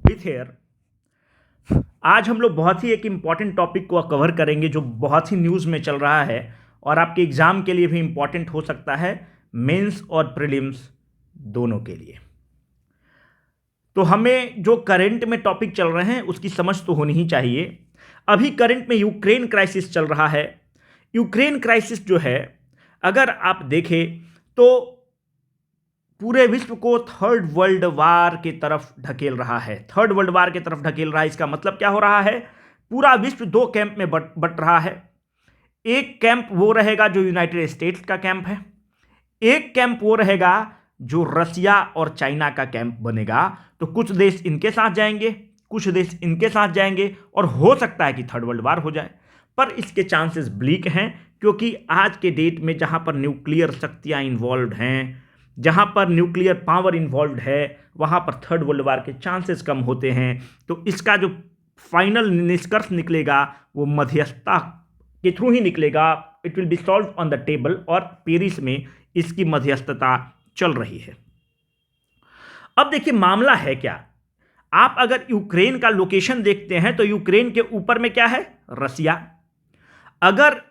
With hair आज हम लोग बहुत ही एक इम्पॉर्टेंट टॉपिक को कवर करेंगे जो बहुत ही न्यूज़ में चल रहा है और आपके एग्जाम के लिए भी इम्पॉर्टेंट हो सकता है, मेंस और प्रीलिम्स दोनों के लिए। तो हमें जो करंट में टॉपिक चल रहे हैं उसकी समझ तो होनी ही चाहिए। अभी करंट में यूक्रेन क्राइसिस चल रहा है। यूक्रेन क्राइसिस जो है, अगर आप देखें तो पूरे विश्व को थर्ड वर्ल्ड वार की तरफ ढकेल रहा है। थर्ड वर्ल्ड वार की तरफ ढकेल रहा है, इसका मतलब क्या हो रहा है? पूरा विश्व दो कैंप में बट रहा है। एक कैंप वो रहेगा जो यूनाइटेड स्टेट्स का कैंप है, एक कैंप वो रहेगा जो रसिया और चाइना का कैंप बनेगा। तो कुछ देश इनके साथ जाएंगे, कुछ देश इनके साथ जाएंगे और हो सकता है कि थर्ड वर्ल्ड वार हो जाए, पर इसके चांसेस ब्लीक हैं, क्योंकि आज के डेट में जहां पर न्यूक्लियर शक्तियां इन्वॉल्व हैं, जहां पर न्यूक्लियर पावर इन्वॉल्व है, वहां पर थर्ड वर्ल्ड वार के चांसेस कम होते हैं। तो इसका जो फाइनल निष्कर्ष निकलेगा वो मध्यस्थता के थ्रू ही निकलेगा। It will be solve on the table, और पेरिस में इसकी मध्यस्थता चल रही है। अब देखिए मामला है क्या। आप अगर यूक्रेन का लोकेशन देखते हैं तो यूक्रेन के ऊपर में क्या है? रसिया। अगर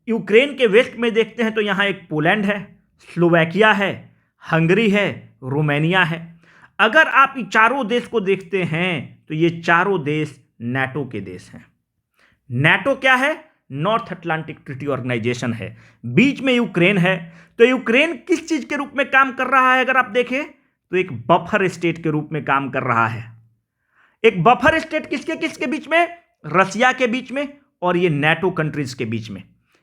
यूक्रेन के वेस्ट में देखते हैं तो यहां एक पोलैंड है, स्लोवाकिया है, हंगरी है, रोमानिया है। अगर आप ये चारों देश को देखते हैं तो ये चारों देश नाटो के देश हैं। नाटो क्या है? नॉर्थ अटलांटिक ट्रीटी ऑर्गेनाइजेशन है। बीच में यूक्रेन है। तो यूक्रेन किस चीज के रूप में काम कर रहा है? अगर आप देखें तो एक बफर स्टेट के रूप में काम कर रहा है। एक बफर स्टेट किसके किसके बीच में? रसिया के बीच में और ये नाटो कंट्रीज के बीच में।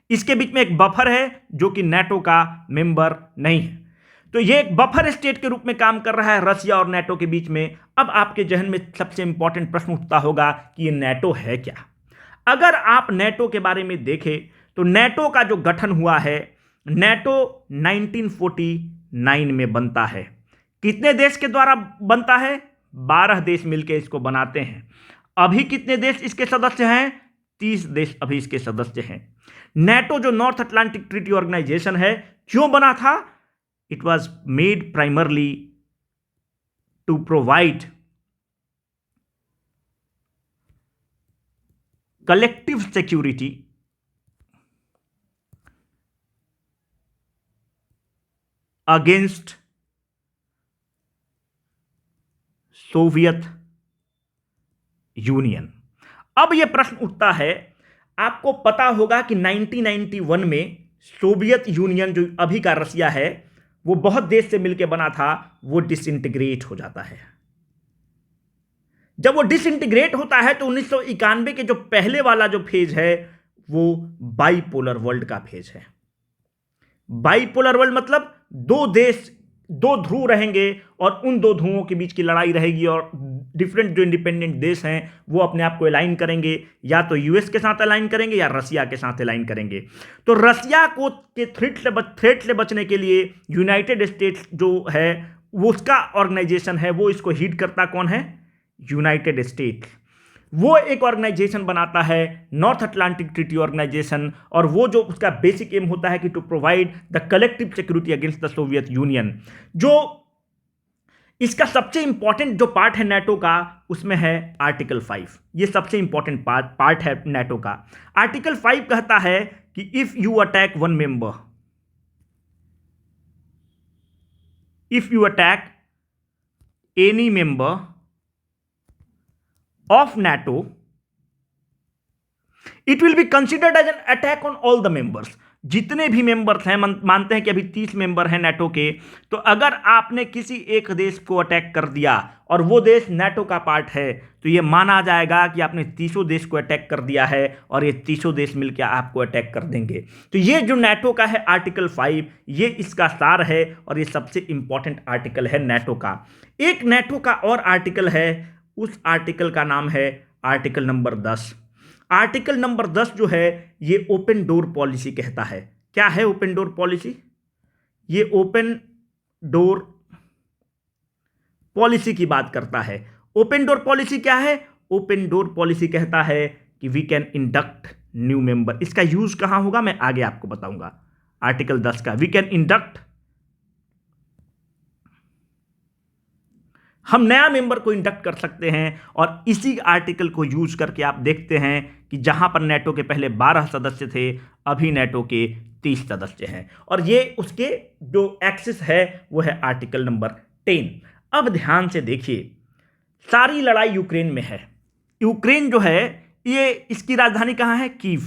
इसके बीच में एक बफर है जो कि नाटो का मेंबर नहीं है। तो ये एक बफर स्टेट के रूप में काम कर रहा है रसिया और नाटो के बीच में। अब आपके जहन में सबसे इंपॉर्टेंट प्रश्न उठता होगा कि ये नाटो है क्या। अगर आप नाटो के बारे में देखें तो नाटो का जो गठन हुआ है, नाटो 1949 में बनता है। कितने देश के द्वारा बनता है? 12 देश मिलकर इसको बनाते हैं। अभी कितने देश इसके सदस्य हैं? 30 देश अभी इसके सदस्य हैं। नाटो जो नॉर्थ अटलांटिक ट्रीटी ऑर्गेनाइजेशन है, क्यों बना था? It was made primarily to provide collective security against Soviet Union. अब यह प्रश्न उठता है, आपको पता होगा कि 1991 में सोवियत यूनियन जो अभी का रसिया है, वो बहुत देश से मिलकर बना था, वो डिसइंटीग्रेट हो जाता है। जब वो डिसइंटीग्रेट होता है तो 1991 के जो पहले वाला जो फेज है वो बाइपोलर वर्ल्ड का फेज है। बाइपोलर वर्ल्ड मतलब दो देश, दो ध्रुव रहेंगे और उन दो ध्रुवों के बीच की लड़ाई रहेगी और डिफरेंट जो इंडिपेंडेंट देश हैं वो अपने आप को अलाइन करेंगे, या तो यूएस के साथ अलाइन करेंगे या रसिया के साथ अलाइन करेंगे। तो रसिया को के थ्रेट से बचने के लिए यूनाइटेड स्टेट्स जो है वो उसका ऑर्गेनाइजेशन है, वो इसको हीड करता कौन है? United states. वो एक ऑर्गेनाइजेशन बनाता है नॉर्थ अटलांटिक ट्रीटी ऑर्गेनाइजेशन, और वो जो उसका बेसिक एम होता है कि to provide the collective security against the Soviet Union. जो इसका सबसे इंपॉर्टेंट जो पार्ट है नाटो का, उसमें है आर्टिकल 5। ये सबसे इंपॉर्टेंट पार्ट है नाटो का। आर्टिकल 5 कहता है कि if you attack one member, if you attack any member of NATO, it will be considered as an attack on all the members। जितने भी मेंबर्स हैं, मानते हैं कि अभी 30 मेंबर हैं नाटो के, तो अगर आपने किसी एक देश को अटैक कर दिया और वो देश नाटो का पार्ट है, तो ये माना जाएगा कि आपने 30 देश को अटैक कर दिया है और ये 30 देश मिलकर आपको अटैक कर देंगे। तो ये जो नाटो का है आर्टिकल 5, ये इसका सार है और ये सबसे इंपॉर्टेंट आर्टिकल है नाटो का। एक नाटो का और आर्टिकल है, उस आर्टिकल का नाम है आर्टिकल नंबर 10। आर्टिकल नंबर 10 जो है ये ओपन डोर पॉलिसी कहता है। क्या है ओपन डोर पॉलिसी? ये ओपन डोर पॉलिसी की बात करता है। ओपन डोर पॉलिसी क्या है? ओपन डोर पॉलिसी कहता है कि we can induct new member. इसका यूज कहां होगा मैं आगे आपको बताऊंगा। आर्टिकल 10 का वी कैन इंडक्ट हम नया मेंबर को इंडक्ट कर सकते हैं और इसी आर्टिकल को यूज करके आप देखते हैं कि जहां पर नेटो के पहले 12 सदस्य थे, अभी नेटो के 30 सदस्य हैं और ये उसके जो एक्सिस है वो है आर्टिकल नंबर 10। अब ध्यान से देखिए, सारी लड़ाई यूक्रेन में है। यूक्रेन जो है ये, इसकी राजधानी कहां है? कीव।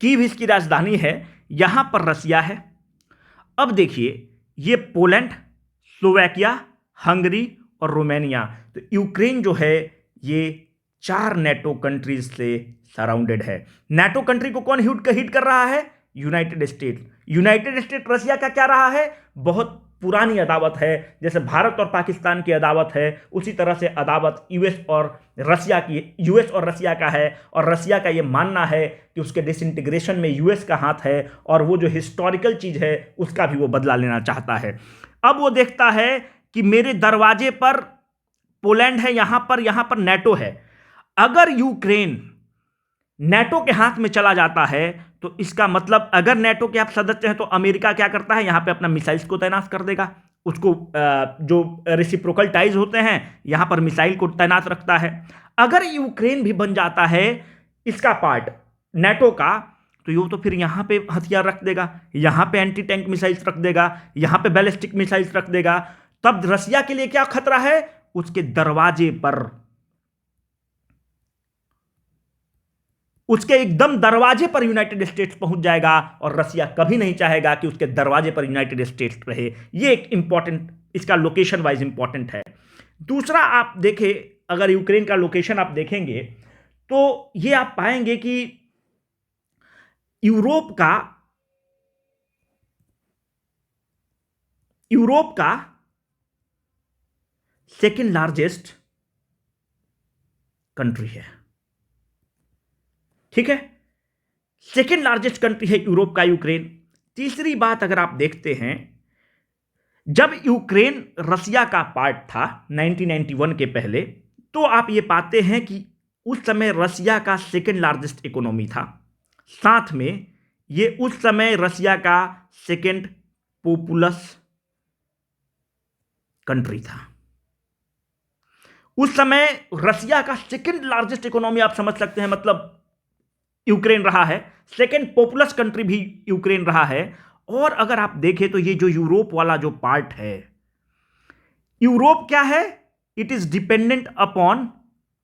कीव इसकी राजधानी है। यहां पर रसिया है। अब देखिए, ये पोलैंड, स्लोवाकिया, हंगरी और रोमानिया, तो यूक्रेन जो है ये 4 नेटो कंट्रीज से सराउंडेड है। नेटो कंट्री को कौन हिट कर रहा है? United state. यूनाइटेड स्टेट रसिया का क्या रहा है? बहुत पुरानी अदावत है। जैसे भारत और पाकिस्तान की अदावत है, उसी तरह से अदावत यूएस और रसिया का है। और रसिया का ये मानना है कि उसके डिसइंटीग्रेशन में यूएस का हाथ है और वो जो हिस्टोरिकल चीज है उसका भी वो बदला लेना चाहता है। अब वो देखता है कि मेरे दरवाजे पर पोलैंड है, यहां पर नेटो है। अगर यूक्रेन नेटो के हाथ में चला जाता है तो इसका मतलब, अगर नेटो के आप सदस्य हैं तो अमेरिका क्या करता है? यहां पे अपना मिसाइल्स को तैनात कर देगा। उसको जो रेसिप्रोकल टाइज होते हैं यहां पर मिसाइल को तैनात रखता है। अगर यूक्रेन भी बन जाता है इसका पार्ट नेटो का, तो ये तो फिर यहां पे हथियार रख देगा, यहां पे एंटी टैंक मिसाइल्स रख देगा, यहां पे बैलिस्टिक मिसाइल्स रख देगा। तब रसिया के लिए क्या खतरा है? उसके दरवाजे पर, उसके एकदम दरवाजे पर यूनाइटेड स्टेट्स पहुंच जाएगा और रसिया कभी नहीं चाहेगा कि उसके दरवाजे पर यूनाइटेड स्टेट्स रहे। ये एक इंपॉर्टेंट, इसका लोकेशन वाइज इंपॉर्टेंट है। दूसरा, आप देखें, अगर यूक्रेन का लोकेशन आप देखेंगे तो ये आप पाएंगे कि यूरोप का सेकेंड लार्जेस्ट कंट्री है। ठीक है, सेकेंड लार्जेस्ट कंट्री है यूरोप का यूक्रेन। तीसरी बात, अगर आप देखते हैं, जब यूक्रेन रसिया का पार्ट था 1991 के पहले, तो आप ये पाते हैं कि उस समय रसिया का सेकेंड लार्जेस्ट इकोनॉमी था। साथ में ये उस समय रसिया का सेकेंड पॉपुलस कंट्री था। उस समय रसिया का सेकेंड लार्जेस्ट इकोनॉमी आप समझ सकते हैं, मतलब यूक्रेन रहा है। सेकेंड पॉपुलस कंट्री भी यूक्रेन रहा है। और अगर आप देखें तो ये जो यूरोप वाला जो पार्ट है, यूरोप क्या है? It is dependent upon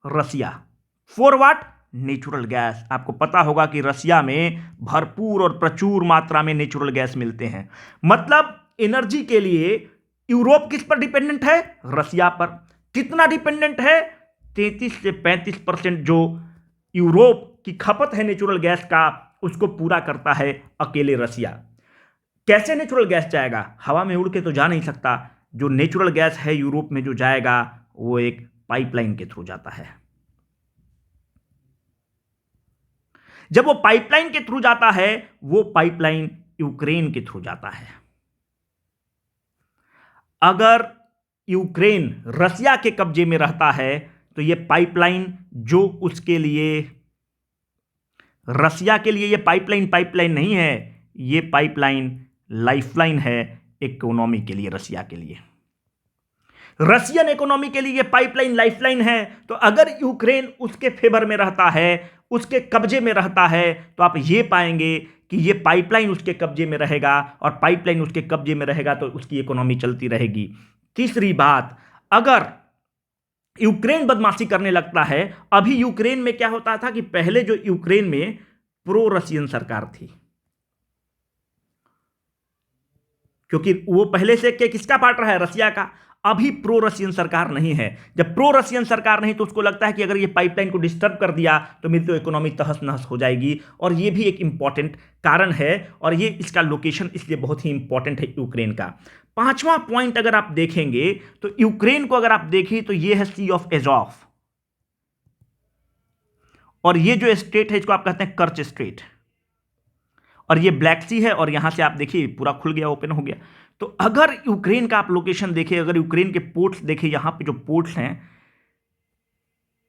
Russia for what? Natural gas. आपको पता होगा कि रसिया में भरपूर और प्रचुर मात्रा में नेचुरल गैस मिलते हैं। मतलब एनर्जी के लिए यूरोप किस पर डिपेंडेंट है? रसिया पर। कितना डिपेंडेंट है? 33 से 35% जो यूरोप की खपत है नेचुरल गैस का, उसको पूरा करता है अकेले रसिया। कैसे नेचुरल गैस जाएगा? हवा में उड़ के तो जा नहीं सकता। जो नेचुरल गैस है यूरोप में जो जाएगा वो एक पाइपलाइन के थ्रू जाता है। जब वो पाइपलाइन के थ्रू जाता है, वो पाइपलाइन यूक्रेन के थ्रू जाता है। अगर यूक्रेन रसिया के कब्जे में रहता है तो ये पाइपलाइन जो उसके लिए, रसिया के लिए ये पाइपलाइन नहीं है, ये पाइपलाइन लाइफलाइन है इकोनॉमी के लिए। रसिया के लिए, रशियन इकोनॉमी के लिए ये पाइपलाइन लाइफलाइन है। तो अगर यूक्रेन उसके फेवर में रहता है, उसके कब्जे में रहता है, तो आप ये पाएंगे कि ये पाइपलाइन उसके कब्जे में रहेगा और पाइपलाइन उसके कब्जे में रहेगा तो उसकी इकोनॉमी चलती रहेगी। तीसरी बात, अगर यूक्रेन बदमाशी करने लगता है, अभी यूक्रेन में क्या होता था कि पहले जो यूक्रेन में प्रो रशियन सरकार थी, क्योंकि वो पहले से किसका पार्ट रहा है? रसिया का। अभी प्रो रशियन सरकार नहीं है। जब प्रो रशियन सरकार नहीं तो उसको लगता है कि अगर ये पाइपलाइन को डिस्टर्ब कर दिया तो मेरी तो इकोनॉमी तहस नहस हो जाएगी। और ये भी एक इंपॉर्टेंट कारण है और ये इसका लोकेशन इसलिए बहुत ही इंपॉर्टेंट है यूक्रेन का। पांचवां पॉइंट अगर आप देखेंगे तो यूक्रेन को अगर आप देखें तो ये है सी ऑफ एजॉव, और ये जो स्टेट है इसको आप कहते हैं कर्च स्टेट, और ये ब्लैक सी है और यहां से आप देखिए पूरा खुल गया, ओपन हो गया। तो अगर यूक्रेन का आप लोकेशन देखिए, अगर यूक्रेन के पोर्ट्स देखिए, यहां पे जो पोर्ट्स हैं,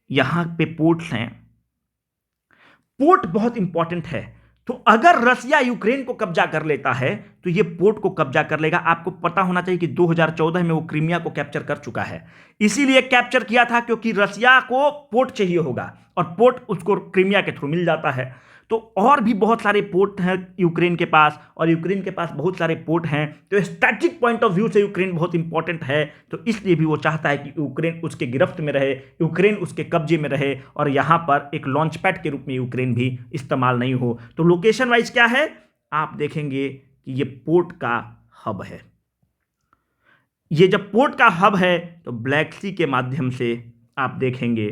यहां पे पोर्ट्स हैं, पोर्ट बहुत इंपॉर्टेंट है। तो अगर रसिया यूक्रेन को कब्जा कर लेता है तो ये पोर्ट को कब्जा कर लेगा। आपको पता होना चाहिए कि 2014 में वो क्रीमिया को कैप्चर कर चुका है। इसीलिए कैप्चर किया था क्योंकि रसिया को पोर्ट चाहिए होगा और पोर्ट उसको क्रीमिया के थ्रू मिल जाता है। तो और भी बहुत सारे पोर्ट हैं यूक्रेन के पास, और यूक्रेन के पास बहुत सारे पोर्ट हैं। तो स्ट्रैटेजिक पॉइंट ऑफ व्यू से यूक्रेन बहुत इंपॉर्टेंट है। तो इसलिए भी वो चाहता है कि यूक्रेन उसके गिरफ्त में रहे, यूक्रेन उसके कब्जे में रहे, और यहाँ पर एक लॉन्च पैड के रूप में यूक्रेन भी इस्तेमाल नहीं हो। तो लोकेशन वाइज क्या है, आप देखेंगे कि ये पोर्ट का हब है। ये जब पोर्ट का हब है तो ब्लैक सी के माध्यम से आप देखेंगे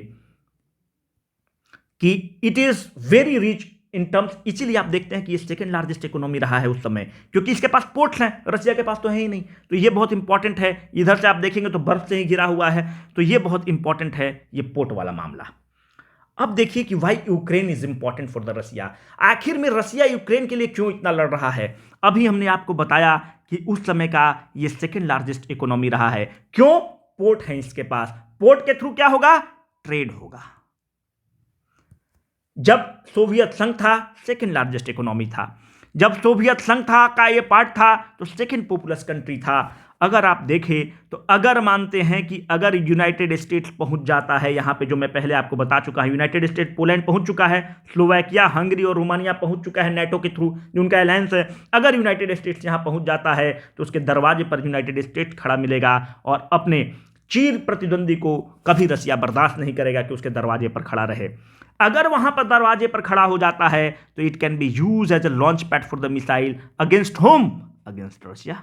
कि it is very rich in terms. इसीलिए आप देखते हैं कि ये सेकंड लार्जेस्ट इकोनॉमी रहा है उस समय, क्योंकि इसके पास पोर्ट्स हैं, रसिया के पास तो है ही नहीं। तो ये बहुत इंपॉर्टेंट है। इधर से आप देखेंगे तो बर्फ से ही घिरा हुआ है, तो ये बहुत इंपॉर्टेंट है ये पोर्ट वाला मामला। अब देखिए कि why Ukraine is important for the Russia. आखिर में रसिया यूक्रेन के लिए क्यों इतना लड़ रहा है। अभी हमने आपको बताया कि उस समय का ये सेकंड लार्जेस्ट इकोनॉमी रहा है। क्यों? पोर्ट है इसके पास। पोर्ट के थ्रू क्या होगा? ट्रेड होगा। जब सोवियत संघ था सेकंड लार्जेस्ट इकोनॉमी था। जब सोवियत संघ था का ये पार्ट था तो सेकंड पॉपुलस कंट्री था। अगर आप देखें तो अगर मानते हैं कि अगर यूनाइटेड स्टेट्स पहुंच जाता है, यहां पे जो मैं पहले आपको बता चुका हूं, यूनाइटेड स्टेट पोलैंड पहुंच चुका है, स्लोवाकिया, हंगरी और रोमानिया पहुंच चुका है नेटो के थ्रू, जो उनका अलायंस है। अगर यूनाइटेड स्टेट्स यहां पहुंच जाता है तो उसके दरवाजे पर यूनाइटेड स्टेट्स खड़ा मिलेगा और अपने चीर प्रतिद्वंदी को कभी रसिया बर्दाश्त नहीं करेगा कि उसके दरवाजे पर खड़ा रहे। अगर वहां पर दरवाजे पर खड़ा हो जाता है तो it can be use as a launch pad for the missile against home, against Russia.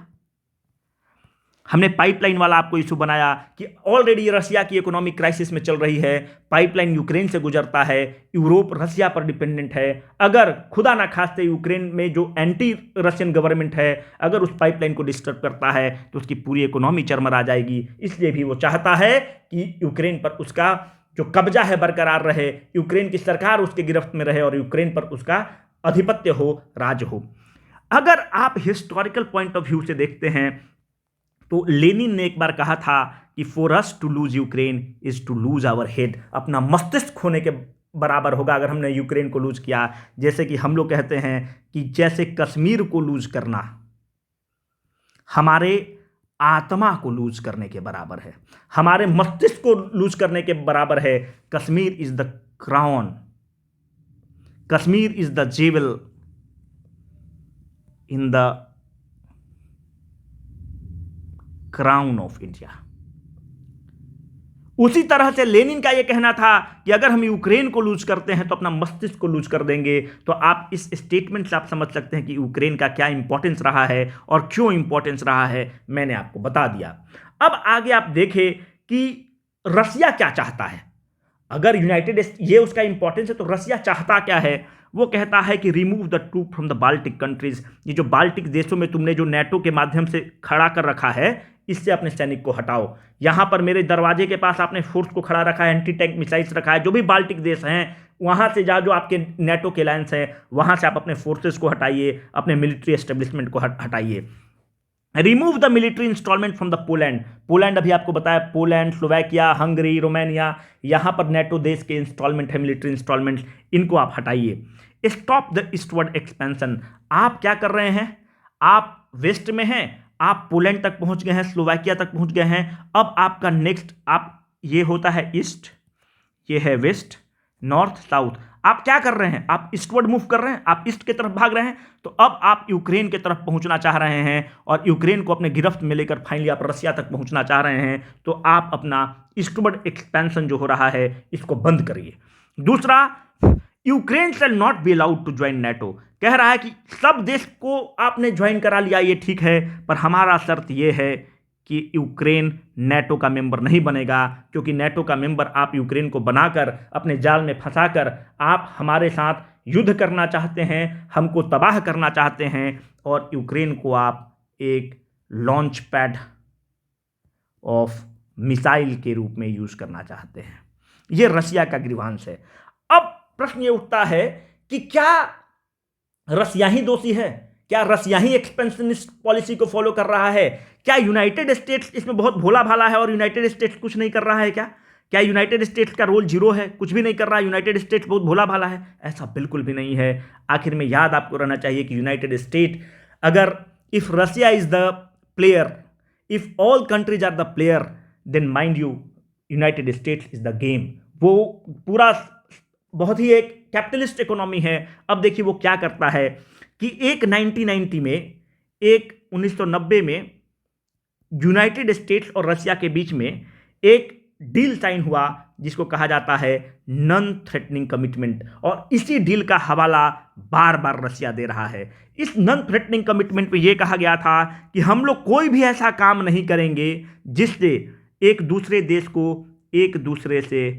हमने पाइपलाइन वाला आपको इशू बनाया कि ऑलरेडी रसिया की इकोनॉमिक क्राइसिस में चल रही है, पाइपलाइन यूक्रेन से गुजरता है, यूरोप रसिया पर डिपेंडेंट है। अगर खुदा ना खास्ते यूक्रेन में जो एंटी रशियन गवर्नमेंट है अगर उस पाइपलाइन को डिस्टर्ब करता है तो उसकी पूरी इकोनॉमी चरमरा जाएगी। इसलिए भी वो चाहता है कि यूक्रेन पर उसका जो कब्जा है बरकरार रहे, यूक्रेन की सरकार उसके गिरफ्त में रहे और यूक्रेन पर उसका आधिपत्य हो, राज हो। अगर आप हिस्टोरिकल पॉइंट ऑफ व्यू से देखते हैं तो लेनिन ने एक बार कहा था कि for us to lose Ukraine is to lose our head. अपना मस्तिष्क खोने के बराबर होगा अगर हमने यूक्रेन को लूज किया। जैसे कि हम लोग कहते हैं कि जैसे कश्मीर को लूज करना हमारे आत्मा को लूज करने के बराबर है, हमारे मस्तिष्क को लूज करने के बराबर है। Kashmir is the crown, Kashmir is the jewel in the crown of India. उसी तरह से लेनिन का यह कहना था कि अगर हम यूक्रेन को लूज करते हैं तो अपना मस्तिष्क को लूज कर देंगे। तो आप इस स्टेटमेंट से आप समझ सकते हैं कि यूक्रेन का क्या इंपॉर्टेंस रहा है और क्यों इंपॉर्टेंस रहा है, मैंने आपको बता दिया। अब आगे आप देखें कि रसिया क्या चाहता है। अगर यूनाइटेड ये उसका इंपॉर्टेंस है तो रसिया चाहता क्या है। वो कहता है कि remove the troop from the Baltic countries. ये जो बाल्टिक देशों में तुमने जो नेटो के माध्यम से खड़ा कर रखा है इससे अपने सैनिक को हटाओ। यहां पर मेरे दरवाजे के पास आपने फोर्स को खड़ा रखा है, एंटी टैंक मिसाइल्स रखा है। जो भी बाल्टिक देश हैं वहां से जो आपके नेटो के अलायंस हैं वहां से आप अपने फोर्सेस को हटाइए, अपने मिलिट्री एस्टेब्लिशमेंट को हटाइए। Remove the military installment from the Poland. Poland अभी आपको बताया, पोलैंड, स्लोवाकिया, हंगरी, रोमानिया, यहां पर नेटो देश के इंस्टॉलमेंट है, मिलिट्री इंस्टॉलमेंट, इनको आप हटाइए। Stop the eastward expansion. आप क्या कर रहे हैं, आप वेस्ट में हैं, आप पोलैंड तक पहुंच गए हैं, स्लोवाकिया तक पहुंच गए हैं। अब आपका नेक्स्ट आप ये होता है ईस्ट, ये है वेस्ट, नॉर्थ, साउथ। आप क्या कर रहे हैं, आप ईस्टवर्ड मूव कर रहे हैं, आप ईस्ट की तरफ भाग रहे हैं। तो अब आप यूक्रेन की तरफ पहुंचना चाह रहे हैं और यूक्रेन को अपने गिरफ्त में लेकर फाइनली आप रसिया तक पहुंचना चाह रहे हैं। तो आप अपना ईस्टवर्ड एक्सपेंशन जो हो रहा है इसको बंद करिए। दूसरा, Ukraine shall not be allowed to join NATO. कह रहा है कि सब देश को आपने ज्वाइन करा लिया, ये ठीक है, पर हमारा शर्त यह है कि यूक्रेन नेटो का मेंबर नहीं बनेगा, क्योंकि नेटो का मेंबर आप यूक्रेन को बनाकर अपने जाल में फंसाकर आप हमारे साथ युद्ध करना चाहते हैं, हमको तबाह करना चाहते हैं और यूक्रेन को आप एक लॉन्च पैड ऑफ मिसाइल के रूप में यूज करना चाहते हैं। यह रसिया का ग्रीवांस है। अब प्रश्न ये उठता है कि क्या रसिया ही दोषी है, क्या रसिया ही एक्सपेंशनिस्ट पॉलिसी को फॉलो कर रहा है, क्या यूनाइटेड स्टेट्स इसमें बहुत भोला भाला है और यूनाइटेड स्टेट्स कुछ नहीं कर रहा है, क्या क्या यूनाइटेड स्टेट्स का रोल जीरो है, कुछ भी नहीं कर रहा, यूनाइटेड स्टेट्स बहुत भोला भाला है? ऐसा बिल्कुल भी नहीं है। आखिर में याद आपको रहना चाहिए कि यूनाइटेड स्टेट, अगर if Russia is the player, if all countries are the player, then mind you United States is the game. वो पूरा बहुत ही एक कैपिटलिस्ट इकोनॉमी है। अब देखिए वो क्या करता है कि एक 1990 में, एक 1990 में यूनाइटेड स्टेट्स और रसिया के बीच में एक डील साइन हुआ जिसको कहा जाता है नॉन थ्रेटनिंग कमिटमेंट, और इसी डील का हवाला बार बार रसिया दे रहा है। इस नॉन थ्रेटनिंग कमिटमेंट में यह कहा गया था कि हम लोग कोई भी ऐसा काम नहीं करेंगे जिससे एक दूसरे देश को एक दूसरे से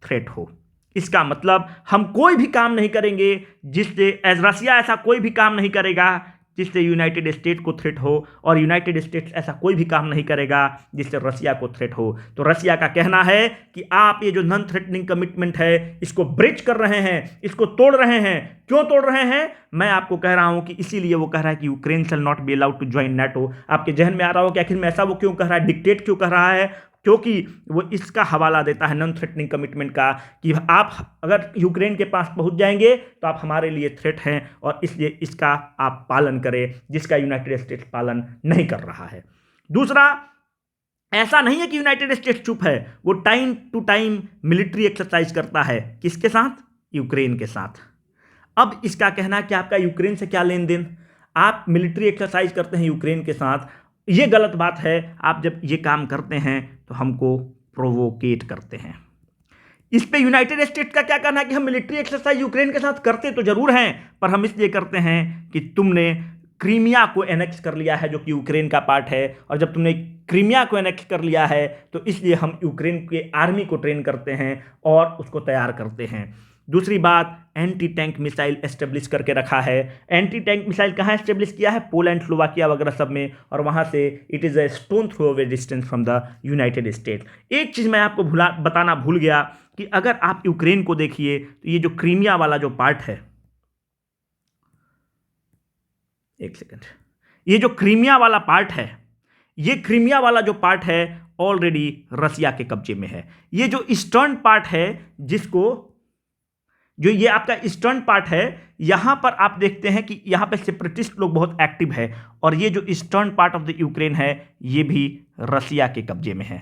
थ्रेट हो। इसका मतलब हम कोई भी काम नहीं करेंगे जिससे, एज रसिया ऐसा कोई भी काम नहीं करेगा जिससे यूनाइटेड स्टेट को थ्रेट हो, और यूनाइटेड स्टेट्स ऐसा कोई भी काम नहीं करेगा जिससे रसिया को थ्रेट हो। तो रसिया का कहना है कि आप ये जो नॉन थ्रेटनिंग कमिटमेंट है इसको ब्रेच कर रहे हैं, इसको तोड़ रहे हैं। क्यों तोड़ रहे हैं? मैं आपको कह रहा हूं कि इसीलिए वो कह रहा है कि Ukraine shall not be allowed to join NATO. आपके जहन में आ रहा हो कि आखिर में ऐसा वो क्यों कह रहा है, डिक्टेट क्यों कर रहा है? क्योंकि वो इसका हवाला देता है नॉन थ्रेटनिंग कमिटमेंट का कि आप अगर यूक्रेन के पास पहुंच जाएंगे तो आप हमारे लिए थ्रेट हैं, और इसलिए इसका आप पालन करें, जिसका यूनाइटेड स्टेट्स पालन नहीं कर रहा है। दूसरा, ऐसा नहीं है कि यूनाइटेड स्टेट्स चुप है, वो time to time military exercise करता है। किसके साथ? यूक्रेन के साथ। अब इसका कहना है कि आपका यूक्रेन से क्या लेन देन, आप मिलिट्री एक्सरसाइज करते हैं यूक्रेन के साथ, ये गलत बात है। आप जब ये काम करते हैं तो हमको प्रोवोकेट करते हैं। इस पे यूनाइटेड स्टेट्स का क्या कहना है कि हम मिलिट्री एक्सरसाइज यूक्रेन के साथ करते तो जरूर हैं, पर हम इसलिए करते हैं कि तुमने क्रीमिया को एनेक्स कर लिया है जो कि यूक्रेन का पार्ट है, और जब तुमने क्रीमिया को एनेक्स कर लिया है तो इसलिए हम यूक्रेन के आर्मी को ट्रेन करते हैं और उसको तैयार करते हैं। दूसरी बात, एंटी टैंक मिसाइल एस्टेब्लिश करके रखा है। एंटी टैंक मिसाइल कहाँ एस्टेब्लिश किया है? पोलैंड, स्लोवाकिया वगैरह सब में, और वहाँ से it is a stone throw away distance from the United States. एक चीज़ मैं आपको बताना भूल गया कि अगर आप यूक्रेन को देखिए तो ये जो क्रीमिया वाला जो पार्ट है, एक सेकेंड, ये जो क्रीमिया वाला पार्ट है, ये क्रीमिया वाला जो पार्ट है ऑलरेडी रसिया के कब्जे में है। ये जो ईस्टर्न पार्ट है, जिसको जो ये आपका ईस्टर्न पार्ट है, यहां पर आप देखते हैं कि यहां पे सेपरेटिस्ट लोग बहुत एक्टिव है, और ये जो eastern part of the Ukraine है ये भी रसिया के कब्जे में है।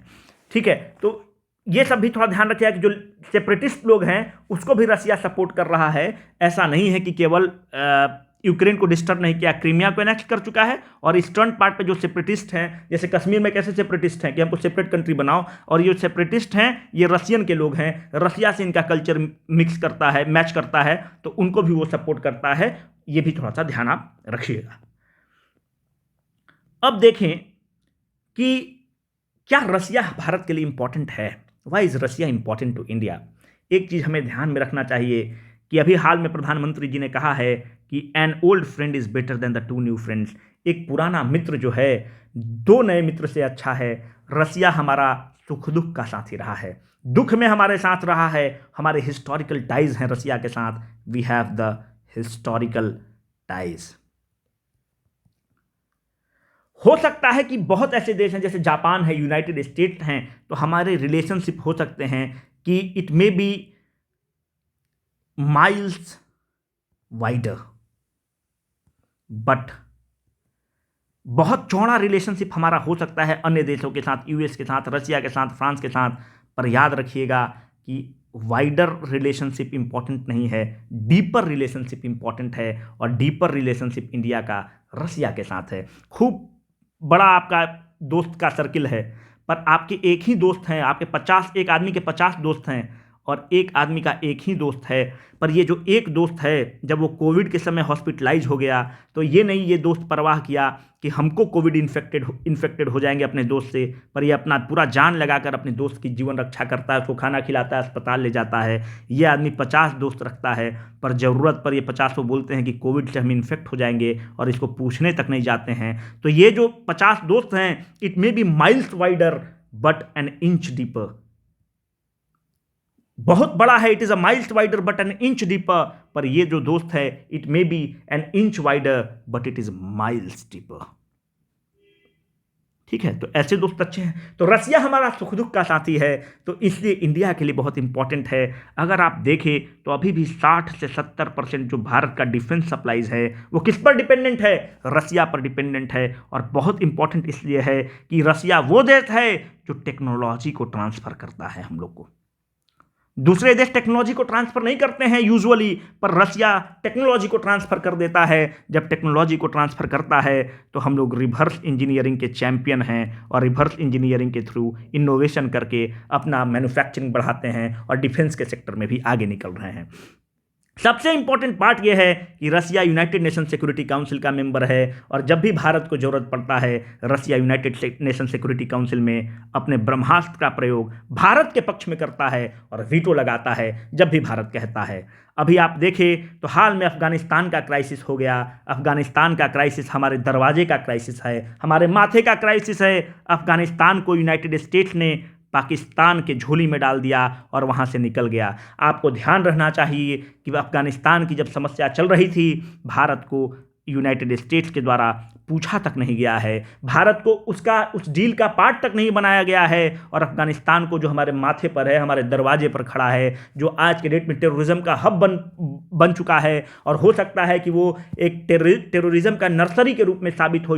ठीक है, तो ये सब भी थोड़ा ध्यान रखिएगा कि जो सेपरेटिस्ट लोग हैं उसको भी रसिया सपोर्ट कर रहा है। ऐसा नहीं है कि केवल यूक्रेन को डिस्टर्ब नहीं किया, क्रीमिया को एनेक्ट कर चुका है, और ईस्टर्न पार्ट पे जो सेपरेटिस्ट हैं, जैसे कश्मीर में कैसे सेपरेटिस्ट हैं कि हमको सेपरेट कंट्री बनाओ, और ये सेपरेटिस्ट हैं ये रशियन के लोग हैं, रसिया से इनका कल्चर मिक्स करता है, मैच करता है, तो उनको भी वो सपोर्ट करता है। ये भी थोड़ा सा ध्यान आप रखिएगा। अब देखें कि क्या रसिया भारत के लिए इंपॉर्टेंट है? Why is Russia important to India? एक चीज हमें ध्यान में रखना चाहिए कि अभी हाल में प्रधानमंत्री जी ने कहा है कि an old friend is better than the two new friends. एक पुराना मित्र जो है दो नए मित्र से अच्छा है। रसिया हमारा सुख दुख का साथी रहा है, दुख में हमारे साथ रहा है, हमारे हिस्टोरिकल टाइज हैं रसिया के साथ। We have the historical ties. हो सकता है कि बहुत ऐसे देश हैं जैसे जापान है, यूनाइटेड स्टेट्स हैं, तो हमारे रिलेशनशिप हो सकते हैं कि it may be miles wider, but बहुत चौड़ा रिलेशनशिप हमारा हो सकता है अन्य देशों के साथ, यूएस के साथ, रशिया के साथ, फ्रांस के साथ। पर याद रखिएगा कि वाइडर रिलेशनशिप इंपॉर्टेंट नहीं है, डीपर रिलेशनशिप इंपॉर्टेंट है, और डीपर रिलेशनशिप इंडिया का रसिया के साथ है। खूब बड़ा आपका दोस्त का सर्किल है, पर आपके एक ही दोस्त हैं, आपके 50, एक आदमी के 50 दोस्त हैं और एक आदमी का एक ही दोस्त है। पर ये जो एक दोस्त है, जब वो कोविड के समय हॉस्पिटलाइज हो गया तो ये नहीं ये दोस्त परवाह किया कि हमको कोविड इन्फेक्टेड हो जाएंगे अपने दोस्त से, पर ये अपना पूरा जान लगाकर अपने दोस्त की जीवन रक्षा करता है, उसको खाना खिलाता है, अस्पताल ले जाता है। ये आदमी 50 दोस्त रखता है, पर ज़रूरत पर ये 50 को बोलते हैं कि कोविड से हम इन्फेक्ट हो जाएंगे और इसको पूछने तक नहीं जाते हैं। तो ये जो 50 दोस्त हैं, it may be miles wider but an inch deeper. बहुत बड़ा है, it is a miles wider but an inch deeper. पर ये जो दोस्त है, it may be an inch wider but it is miles deeper. ठीक है, तो ऐसे दोस्त अच्छे हैं। तो रसिया हमारा सुख दुख का साथी है, तो इसलिए इंडिया के लिए बहुत इंपॉर्टेंट है। अगर आप देखें तो अभी भी 60 से 70% जो भारत का डिफेंस सप्लाईज है वो किस पर डिपेंडेंट है? रसिया पर डिपेंडेंट है। और बहुत इंपॉर्टेंट इसलिए है कि रसिया वो देश है जो टेक्नोलॉजी को ट्रांसफर करता है हम लोग को। दूसरे देश टेक्नोलॉजी को ट्रांसफर नहीं करते हैं यूजुअली, पर रसिया टेक्नोलॉजी को ट्रांसफर कर देता है। जब टेक्नोलॉजी को ट्रांसफर करता है तो हम लोग रिवर्स इंजीनियरिंग के चैंपियन हैं और रिवर्स इंजीनियरिंग के थ्रू इनोवेशन करके अपना मैन्युफैक्चरिंग बढ़ाते हैं और डिफेंस के सेक्टर में भी आगे निकल रहे हैं। सबसे इंपॉर्टेंट पार्ट यह है कि रसिया यूनाइटेड नेशन सिक्योरिटी काउंसिल का मेंबर है और जब भी भारत को जरूरत पड़ता है रसिया यूनाइटेड नेशन सिक्योरिटी काउंसिल में अपने ब्रह्मास्त्र का प्रयोग भारत के पक्ष में करता है और वीटो लगाता है जब भी भारत कहता है। अभी आप देखें तो हाल में अफगानिस्तान का क्राइसिस हो गया। अफगानिस्तान का क्राइसिस हमारे दरवाजे का क्राइसिस है, हमारे माथे का क्राइसिस है। अफगानिस्तान को यूनाइटेड स्टेट्स ने पाकिस्तान के झोली में डाल दिया और वहाँ से निकल गया। आपको ध्यान रहना चाहिए कि अफगानिस्तान की जब समस्या चल रही थी भारत को यूनाइटेड स्टेट्स के द्वारा पूछा तक नहीं गया है, भारत को उस डील का पार्ट तक नहीं बनाया गया है। और अफगानिस्तान को जो हमारे माथे पर है, हमारे दरवाजे पर खड़ा है, जो आज के डेट में टेररिज्म का हब बन चुका है और हो सकता है कि वो एक टेररिज्म का नर्सरी के रूप में साबित हो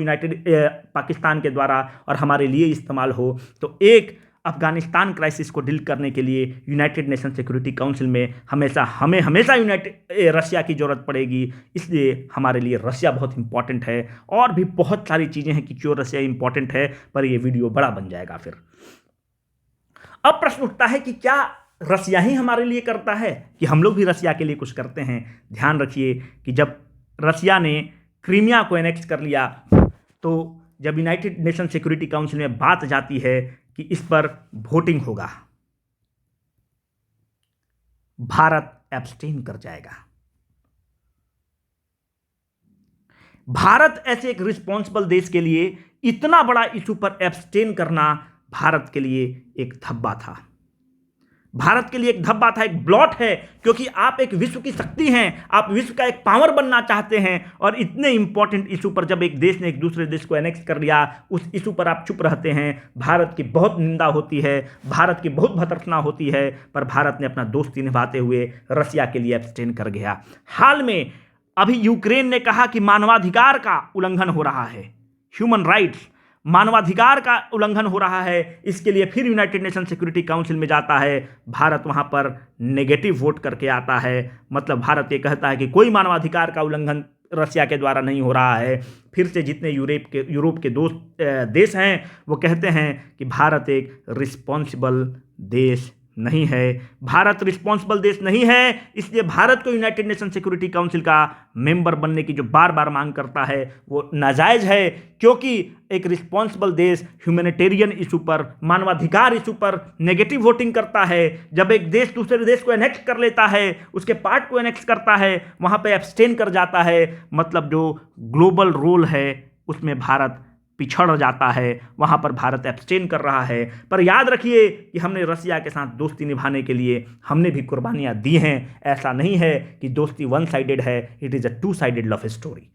पाकिस्तान के द्वारा और हमारे लिए इस्तेमाल हो। तो एक अफगानिस्तान क्राइसिस को डील करने के लिए यूनाइटेड नेशन सिक्योरिटी काउंसिल में हमें हमेशा रसिया की ज़रूरत पड़ेगी। इसलिए हमारे लिए रसिया बहुत इंपॉर्टेंट है। और भी बहुत सारी चीज़ें हैं कि क्यों रसिया इंपॉर्टेंट है, पर यह वीडियो बड़ा बन जाएगा फिर। अब प्रश्न उठता है कि क्या रसिया ही हमारे लिए करता है कि हम लोग भी रसिया के लिए कुछ करते हैं? ध्यान रखिए कि जब रसिया ने क्रीमिया को एनेक्स कर लिया तो जब यूनाइटेड नेशन सिक्योरिटी काउंसिल में बात जाती है कि इस पर वोटिंग होगा, भारत एब्सटेन कर जाएगा। भारत ऐसे एक रिस्पॉन्सिबल देश के लिए इतना बड़ा इशू पर एब्सटेन करना भारत के लिए एक धब्बा था। भारत के लिए एक धब्बा था, एक ब्लॉट है, क्योंकि आप एक विश्व की शक्ति हैं, आप विश्व का एक पावर बनना चाहते हैं और इतने इंपॉर्टेंट इशू पर जब एक देश ने एक दूसरे देश को एनेक्स कर लिया, उस इशू पर आप चुप रहते हैं। भारत की बहुत निंदा होती है, भारत की बहुत भर्त्सना होती है, पर भारत ने अपना दोस्ती निभाते हुए रसिया के लिए एब्सटेन कर गया। हाल में अभी यूक्रेन ने कहा कि मानवाधिकार का उल्लंघन हो रहा है, ह्यूमन राइट्स, मानवाधिकार का उल्लंघन हो रहा है। इसके लिए फिर यूनाइटेड नेशन सिक्योरिटी काउंसिल में जाता है, भारत वहां पर नेगेटिव वोट करके आता है। मतलब भारत ये कहता है कि कोई मानवाधिकार का उल्लंघन रसिया के द्वारा नहीं हो रहा है। फिर से जितने यूरोप के देश हैं वो कहते हैं कि भारत एक रिस्पॉन्सिबल देश नहीं है। भारत रिस्पॉन्सिबल देश नहीं है, इसलिए भारत को यूनाइटेड नेशन सिक्योरिटी काउंसिल का मेंबर बनने की जो बार बार मांग करता है वो नाजायज है, क्योंकि एक रिस्पॉन्सिबल देश ह्यूमैनिटेरियन इशू पर, मानवाधिकार इशू पर नेगेटिव वोटिंग करता है। जब एक देश दूसरे देश को एनेक्स कर लेता है, उसके पार्ट को एनेक्स करता है, वहां पे एब्सटेन कर जाता है, मतलब जो ग्लोबल रोल है उसमें भारत पिछड़ जाता है, वहां पर भारत एब्सटेन कर रहा है। पर याद रखिए कि हमने रसिया के साथ दोस्ती निभाने के लिए हमने भी कुर्बानियां दी हैं। ऐसा नहीं है कि दोस्ती वन साइडेड है, it is a two sided love story.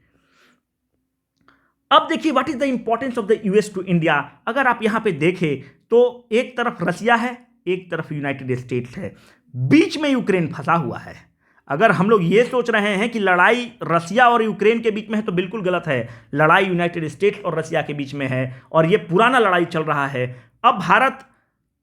अब देखिए what is the importance of the US to India. अगर आप यहां पे देखें तो एक तरफ रसिया है, एक तरफ यूनाइटेड स्टेट्स है, बीच में यूक्रेन फंसा हुआ है। अगर हम लोग ये सोच रहे हैं कि लड़ाई रसिया और यूक्रेन के बीच में है तो बिल्कुल गलत है। लड़ाई यूनाइटेड स्टेट्स और रसिया के बीच में है और ये पुराना लड़ाई चल रहा है। अब भारत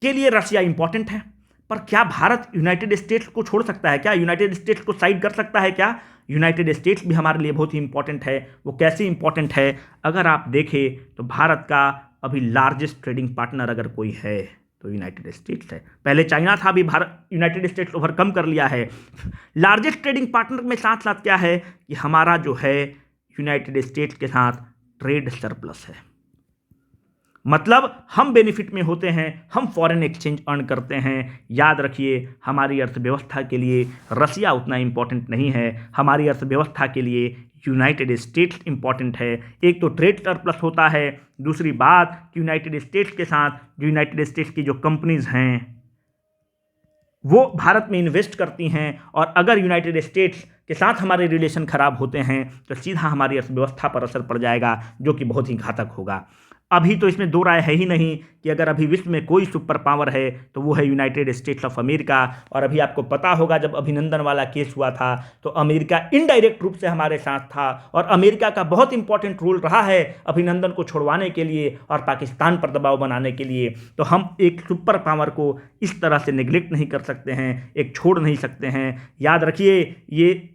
के लिए रसिया इंपॉर्टेंट है, पर क्या भारत यूनाइटेड स्टेट्स को छोड़ सकता है? क्या यूनाइटेड स्टेट्स को साइड कर सकता है? क्या यूनाइटेड स्टेट्स भी हमारे लिए बहुत ही इंपॉर्टेंट है। वो कैसे इंपॉर्टेंट है? अगर आप देखें तो भारत का अभी लार्जेस्ट ट्रेडिंग पार्टनर अगर कोई है तो यूनाइटेड स्टेट्स है। पहले चाइना था, अभी भारत यूनाइटेड स्टेट्स ओवरकम कर लिया है। लार्जेस्ट ट्रेडिंग पार्टनर में साथ साथ क्या है कि हमारा जो है यूनाइटेड स्टेट्स के साथ ट्रेड सरप्लस है। मतलब हम बेनिफिट में होते हैं, हम फॉरेन एक्सचेंज अर्न करते हैं। याद रखिए हमारी अर्थव्यवस्था के लिए रसिया उतना इंपॉर्टेंट नहीं है, हमारी अर्थव्यवस्था के लिए यूनाइटेड स्टेट्स इंपॉर्टेंट है। एक तो ट्रेड सरप्लस होता है, दूसरी बात कि यूनाइटेड स्टेट्स के साथ जो यूनाइटेड स्टेट्स की जो कंपनीज हैं वो भारत में इन्वेस्ट करती हैं, और अगर यूनाइटेड स्टेट्स के साथ हमारे रिलेशन खराब होते हैं तो सीधा हमारी अर्थव्यवस्था पर असर पड़ जाएगा, जो कि बहुत ही घातक होगा। अभी तो इसमें दो राय है ही नहीं कि अगर अभी विश्व में कोई सुपर पावर है तो वो है यूनाइटेड स्टेट्स ऑफ अमेरिका। और अभी आपको पता होगा जब अभिनंदन वाला केस हुआ था तो अमेरिका इनडायरेक्ट रूप से हमारे साथ था, और अमेरिका का बहुत इंपॉर्टेंट रोल रहा है अभिनंदन को छुड़वाने के लिए और पाकिस्तान पर दबाव बनाने के लिए। तो हम एक सुपर पावर को इस तरह से निगलेक्ट नहीं कर सकते हैं, एक छोड़ नहीं सकते हैं। याद रखिए, ये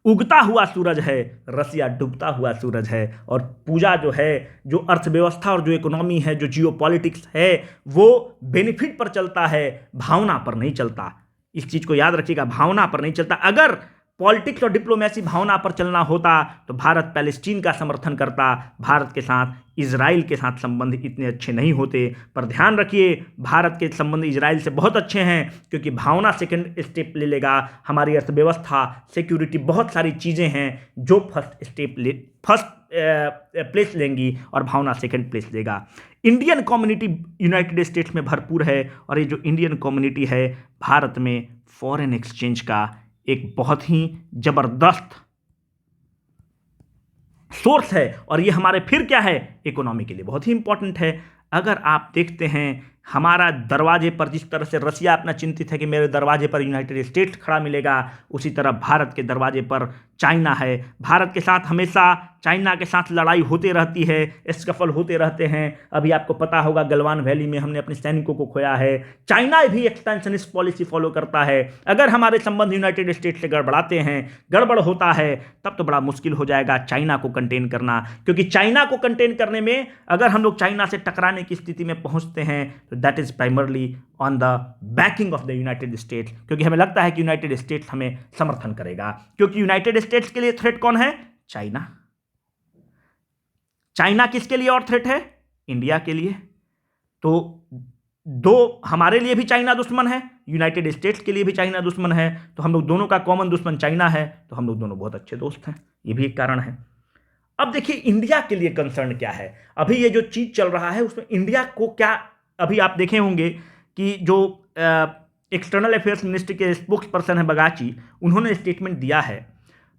उगता हुआ सूरज है, रसिया डूबता हुआ सूरज है। और पूजा जो है, जो अर्थव्यवस्था और जो इकोनॉमी है, जो जियोपॉलिटिक्स है, वो बेनिफिट पर चलता है, भावना पर नहीं चलता। इस चीज को याद रखिएगा, भावना पर नहीं चलता। अगर पॉलिटिक्स और डिप्लोमेसी भावना पर चलना होता तो भारत पैलेस्टीन का समर्थन करता, भारत के साथ इजराइल के साथ संबंध इतने अच्छे नहीं होते। पर ध्यान रखिए, भारत के संबंध इजराइल से बहुत अच्छे हैं क्योंकि भावना सेकंड स्टेप ले लेगा। हमारी अर्थव्यवस्था, सिक्योरिटी, बहुत सारी चीज़ें हैं जो फर्स्ट प्लेस लेंगी और भावना सेकंड प्लेस लेगा। इंडियन कम्युनिटी यूनाइटेड स्टेट्स में भरपूर है, और ये जो इंडियन कम्युनिटी है भारत में फॉरेन एक्सचेंज का एक बहुत ही जबरदस्त सोर्स है, और ये हमारे फिर क्या है, इकोनॉमी के लिए बहुत ही इंपॉर्टेंट है। अगर आप देखते हैं हमारा दरवाजे पर जिस तरह से रसिया अपना चिंतित है कि मेरे दरवाजे पर यूनाइटेड स्टेट्स खड़ा मिलेगा, उसी तरह भारत के दरवाजे पर चाइना है। भारत के साथ हमेशा चाइना के साथ लड़ाई होते रहती है, स्कफल होते रहते हैं। अभी आपको पता होगा गलवान वैली में हमने अपने सैनिकों को खोया है। चाइना भी एक्सपेंशनिस्ट पॉलिसी फॉलो करता है। अगर हमारे संबंध यूनाइटेड स्टेट्स से गड़बड़ाते हैं, गड़बड़ होता है, तब तो बड़ा मुश्किल हो जाएगा चाइना को कंटेन करना। क्योंकि चाइना को कंटेन करने में अगर हम लोग चाइना से टकराने की स्थिति में पहुंचते हैं तो that is primarily on the banking of the United states, क्योंकि हमें लगता है कि यूनाइटेड स्टेट्स हमें समर्थन करेगा। क्योंकि यूनाइटेड स्टेट्स के लिए थ्रेट कौन है? चाइना। चाइना किसके लिए और थ्रेट है? इंडिया के लिए। तो दो हमारे लिए भी चाइना दुश्मन है, यूनाइटेड स्टेट्स के लिए भी चाइना दुश्मन है। तो हम लोग दोनों का कॉमन दुश्मन चाइना है, तो हम लोग दोनों बहुत अच्छे दोस्त हैं। ये भी एक कारण है। अब देखिए इंडिया के लिए कंसर्न क्या है। अभी ये जो चीज चल रहा है उसमें इंडिया को क्या, अभी आप देखे होंगे कि जो एक्सटर्नल अफेयर्स मिनिस्ट्री के स्पोक्स पर्सन है बगाची, उन्होंने स्टेटमेंट दिया है।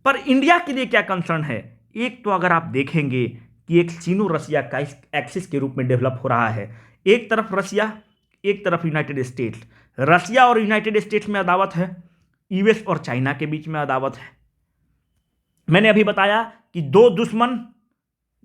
पर इंडिया के लिए क्या कंसर्न है? एक तो अगर आप देखेंगे कि एक चीनो रसिया का एक्सिस के रूप में डेवलप हो रहा है। एक तरफ रसिया, एक तरफ यूनाइटेड स्टेट्स। रसिया और यूनाइटेड स्टेट्स में अदावत है, यूएस और चाइना के बीच में अदावत है। मैंने अभी बताया कि दो दुश्मन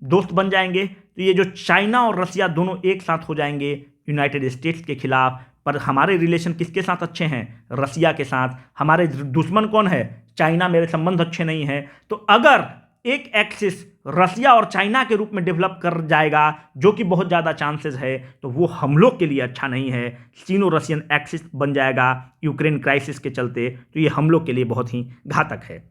दोस्त बन जाएंगे, तो ये जो चाइना और रसिया दोनों एक साथ हो जाएंगे यूनाइटेड स्टेट्स के खिलाफ। पर हमारे रिलेशन किसके साथ अच्छे हैं? रसिया के साथ। हमारे दुश्मन कौन है? चाइना। मेरे संबंध अच्छे नहीं हैं। तो अगर एक एक्सिस रसिया और चाइना के रूप में डेवलप कर जाएगा, जो कि बहुत ज़्यादा चांसेस है, तो वो हम लोग के लिए अच्छा नहीं है। चीनो रशियन एक्सिस बन जाएगा यूक्रेन क्राइसिस के चलते, तो ये हम लोग के लिए बहुत ही घातक है।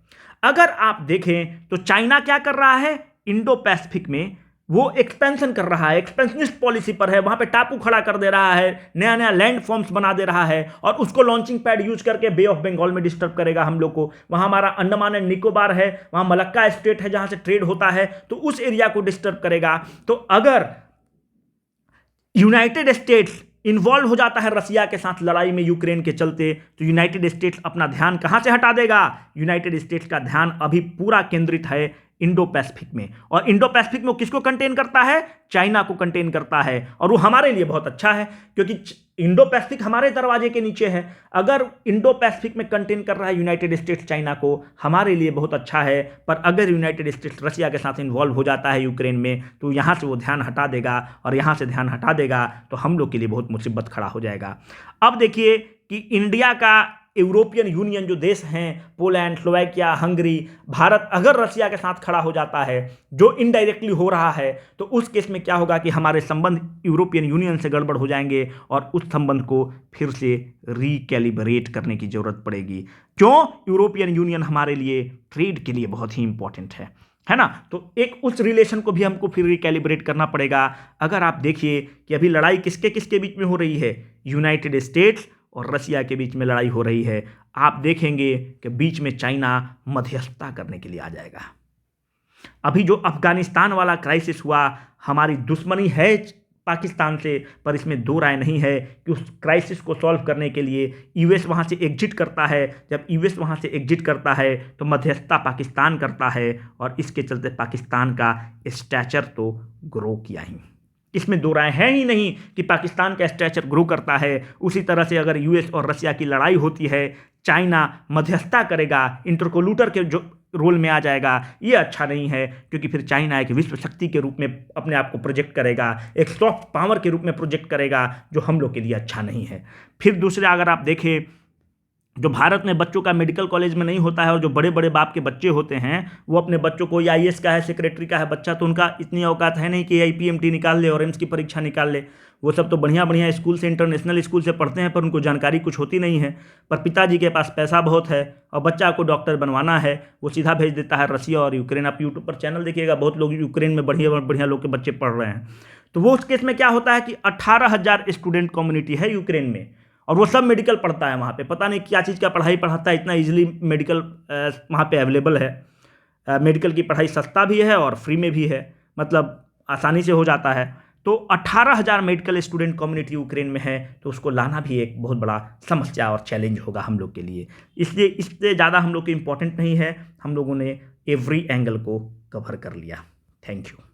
अगर आप देखें तो चाइना क्या कर रहा है इंडो पैसिफिक में, वो एक्सपेंशन कर रहा है, एक्सपेंशनिस्ट पॉलिसी पर है। वहां पे टापू खड़ा कर दे रहा है, नया नया लैंड फॉर्म्स बना दे रहा है, और उसको लॉन्चिंग पैड यूज करके बे ऑफ बंगाल में डिस्टर्ब करेगा हम लोग को। वहां हमारा अंडमान एंड निकोबार है, वहां मलक्का स्टेट है जहां से ट्रेड होता है, तो उस एरिया को डिस्टर्ब करेगा। तो अगर यूनाइटेड स्टेट्स इन्वॉल्व हो जाता है रसिया के साथ लड़ाई में यूक्रेन के चलते, तो यूनाइटेड स्टेट्स अपना ध्यान कहां से हटा देगा? यूनाइटेड स्टेट्स का ध्यान अभी पूरा केंद्रित है इंडो पैसिफिक में। और इंडो पैसिफिक में वो किसको कंटेन करता है? चाइना को कंटेन करता है। और वो हमारे लिए बहुत अच्छा है क्योंकि इंडो पैसिफिक हमारे दरवाजे के नीचे है। अगर इंडो पैसिफिक में कंटेन कर रहा है यूनाइटेड स्टेट्स चाइना को, हमारे लिए बहुत अच्छा है। पर अगर यूनाइटेड स्टेट्स रसिया के साथ इन्वॉल्व हो जाता है यूक्रेन में, तो यहाँ से वो ध्यान हटा देगा, और यहाँ से ध्यान हटा देगा तो हम लोग के लिए बहुत मुसीबत खड़ा हो जाएगा। अब देखिए कि इंडिया का यूरोपियन यूनियन जो देश हैं, पोलैंड, स्लोवाकिया, हंगरी, भारत, अगर रसिया के साथ खड़ा हो जाता है, जो इनडायरेक्टली हो रहा है, तो उस केस में क्या होगा कि हमारे संबंध यूरोपियन यूनियन से गड़बड़ हो जाएंगे, और उस संबंध को फिर से रिकैलिब्रेट करने की जरूरत पड़ेगी। क्यों? यूरोपियन यूनियन हमारे लिए ट्रेड के लिए बहुत ही इंपॉर्टेंट है ना। तो एक उस रिलेशन को भी हमको फिर रिकैलिब्रेट करना पड़ेगा। अगर आप देखिए कि अभी लड़ाई किसके किसके बीच में हो रही है? यूनाइटेड स्टेट्स और रसिया के बीच में लड़ाई हो रही है। आप देखेंगे कि बीच में चाइना मध्यस्थता करने के लिए आ जाएगा। अभी जो अफगानिस्तान वाला क्राइसिस हुआ, हमारी दुश्मनी है पाकिस्तान से, पर इसमें दो राय नहीं है कि उस क्राइसिस को सॉल्व करने के लिए यूएस वहाँ से एग्जिट करता है। जब यूएस वहाँ से एग्जिट करता है तो मध्यस्थता पाकिस्तान करता है, और इसके चलते पाकिस्तान का स्टैचर तो ग्रो किया ही। इसमें दो राय है ही नहीं कि पाकिस्तान का स्टैचर ग्रो करता है। उसी तरह से अगर यूएस और रसिया की लड़ाई होती है, चाइना मध्यस्थता करेगा, इंटरकोल्यूटर के जो रोल में आ जाएगा, ये अच्छा नहीं है, क्योंकि फिर चाइना एक विश्व शक्ति के रूप में अपने आप को प्रोजेक्ट करेगा, एक सॉफ्ट पावर के रूप में प्रोजेक्ट करेगा, जो हम लोग के लिए अच्छा नहीं है। फिर दूसरा अगर आप देखें, जो भारत में बच्चों का मेडिकल कॉलेज में नहीं होता है, और जो बड़े बड़े बाप के बच्चे होते हैं वो अपने बच्चों को, या आईएएस का है, सेक्रेटरी का है बच्चा, तो उनका इतनी औकात है नहीं कि आईपीएमटी निकाल ले और एम्स की परीक्षा निकाल ले। वो सब तो बढ़िया बढ़िया स्कूल से, इंटरनेशनल स्कूल से पढ़ते हैं, पर उनको जानकारी कुछ होती नहीं है। पर पिताजी के पास पैसा बहुत है और बच्चा को डॉक्टर बनवाना है, वो सीधा भेज देता है रसिया और यूक्रेन। आप यूट्यूब पर चैनल देखिएगा, बहुत लोग यूक्रेन में बढ़िया बढ़िया लोग के बच्चे पढ़ रहे हैं। तो वो उस केस में क्या होता है कि 18,000 स्टूडेंट कम्युनिटी है यूक्रेन में, और वो सब मेडिकल पढ़ता है वहाँ पे। पता नहीं क्या चीज़ का पढ़ाई पढ़ाता है, इतना इजीली मेडिकल वहाँ पे अवेलेबल है। मेडिकल की पढ़ाई सस्ता भी है और फ्री में भी है, मतलब आसानी से हो जाता है। तो 18,000 मेडिकल स्टूडेंट कम्युनिटी यूक्रेन में है, तो उसको लाना भी एक बहुत बड़ा समस्या और चैलेंज होगा हम लोग के लिए। इसलिए इससे ज़्यादा हम लोग को इम्पोर्टेंट नहीं है, हम लोगों ने एवरी एंगल को कवर कर लिया। Thank you.